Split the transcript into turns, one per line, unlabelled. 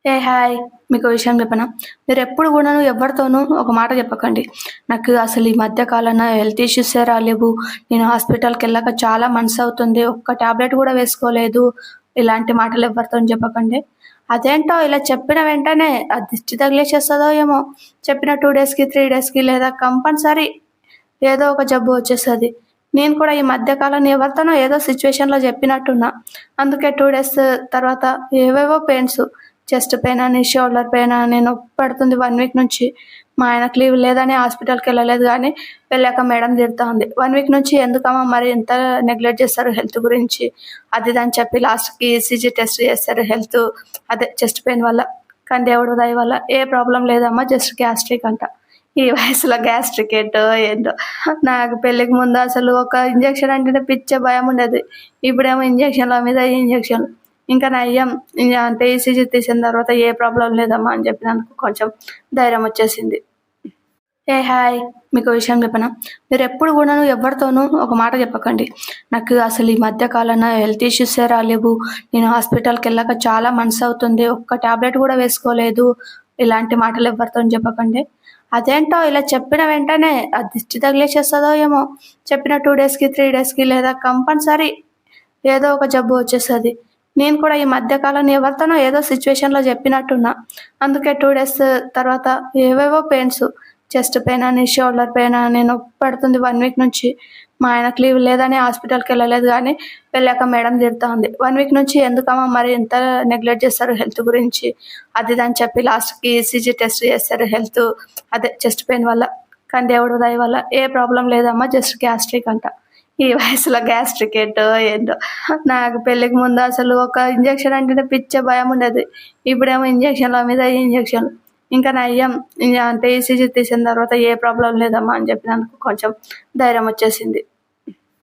Hi! మీకో విషయం చెప్పనా? మీరెప్పుడు గూడాను ఎవ్వరితోనూ ఒక మాట చెప్పకండి. నాకు అసలు ఈ మధ్య కాలంన హెల్త్ ఇష్యూసే రాలేవు. నేను హాస్పిటల్‌కెళ్ళాక చాలా మంత్స్ అవుతుంది. ఒక్క టాబ్లెట్ గూడా వేసుకోలేదు. ఇలాంటి మాటలు ఎవ్వరితోని చెప్పకండి. అదేంటో ఇలా చెప్పిన వెంటనే దిష్టి తగిలేసేస్తదో ఏమో! చెప్పిన 2 డేస్‌కి, 3 డేస్‌కి లేదా కంపల్సరీ ఏదో ఒక జబ్బు వచ్చేస్తది. నేను కూడా ఈ మధ్య కాలంలో ఎవరితోనో ఏదో సిట్యుయేషన్‌లో చెప్పినట్టున్నా. అందుకే 2 డేస్ తర్వాత ఏవేవో పెయిన్స్ చెస్ట్ పెయిన్ అని, షోల్డర్ పెయిన్ అని నొప్పి పడుతుంది 1 వీక్ నుంచి. మా ఆయనకు లీవ్ లేదని హాస్పిటల్‌కెళ్ళలేదు గానీ, వెళ్ళాక మేడం తిడతా ఉంది. 1 వీక్ నుంచి ఎందుకమ్మా మరి ఇంత నెగ్లెక్ట్ చేస్తారు హెల్త్ గురించి, అది ఇది అని చెప్పి లాస్ట్‌కి ఈసీజీ టెస్ట్ చేశారు అదే చెస్ట్ పెయిన్ వల్ల. కానీ దేవుడి దయ వల్ల ఏ ప్రాబ్లమ్ లేదమ్మా, జస్ట్ గ్యాస్ట్రిక్ అంట. ఈ వయసులో గ్యాస్ట్రిక్ ఏంటో ఏంటో! నాకు పెళ్ళికి ముందు అసలు ఒక ఇంజెక్షన్ అంటేనే పిచ్చ భయముండేది. ఇప్పుడేమో ఇంజెక్షన్‌ల మీద ఇంజెక్షన్‌లు. ఇంకా నయ్యం అంటే ఈసీజీ తీసిన తర్వాత ఏ ప్రాబ్లమ్ లేదమ్మా అని చెప్పినందుకు కొంచెం ధైర్యం వచ్చేసింది. హాయ్! మీకో విషయం చెప్పనా? మీరెప్పుడు గూడాను ఎవ్వరితోనూ ఒక మాట చెప్పకండి. నాకు అసలు ఈ మధ్య కాలంన హెల్త్ ఇష్యూసే రాలేవు. నేను హాస్పిటల్‌కెళ్ళాక చాలా మంత్స్ అవుతుంది. ఒక్క టాబ్లెట్ గూడా వేసుకోలేదు. ఇలాంటి మాటలు ఎవ్వరితోని చెప్పకండి. అదేంటో ఇలా చెప్పిన వెంటనే దిష్టి తగిలేసేస్తదో ఏమో! చెప్పిన 2 డేస్‌కి, 3 డేస్‌కి లేదా కంపల్సరీ ఏదో ఒక జబ్బు వచ్చేస్తది. నేను కూడా ఈ మధ్య కాలంలో ఎవరితోనో ఏదో సిట్యుయేషన్‌లో చెప్పినట్టున్నా. అందుకే 2 డేస్ తర్వాత ఏవేవో పెయిన్స్ చెస్ట్ పెయిన్ అని, షోల్డర్ పెయిన్ అని నొప్పి పడుతుంది 1 వీక్ నుంచి. మా ఆయనకు లీవ్ లేదని హాస్పిటల్‌కెళ్ళలేదు గానీ, వెళ్ళాక మేడం తిడతా ఉంది. 1 వీక్ నుంచి ఎందుకమ్మా మరి ఇంత నెగ్లెక్ట్ చేస్తారు హెల్త్ గురించి, అది ఇది అని చెప్పి లాస్ట్‌కి ఈసీజీ టెస్ట్ చేశారు అదే చెస్ట్ పెయిన్ వల్ల. కానీ దేవుడి దయ వల్ల ఏ ప్రాబ్లమ్ లేదమ్మా, జస్ట్ గ్యాస్ట్రిక్ అంట. ఈ వయసులో గ్యాస్ట్రిక్ ఏంటో ఏంటో! నాకు పెళ్ళికి ముందు అసలు ఒక ఇంజెక్షన్ అంటేనే పిచ్చ భయముండేది. ఇప్పుడేమో ఇంజెక్షన్‌ల మీద ఇంజెక్షన్‌లు. ఇంకా నయ్యం అంటే ఈసీజీ తీసిన తర్వాత ఏ ప్రాబ్లమ్ లేదమ్మా అని చెప్పినందుకు కొంచెం ధైర్యం వచ్చేసింది.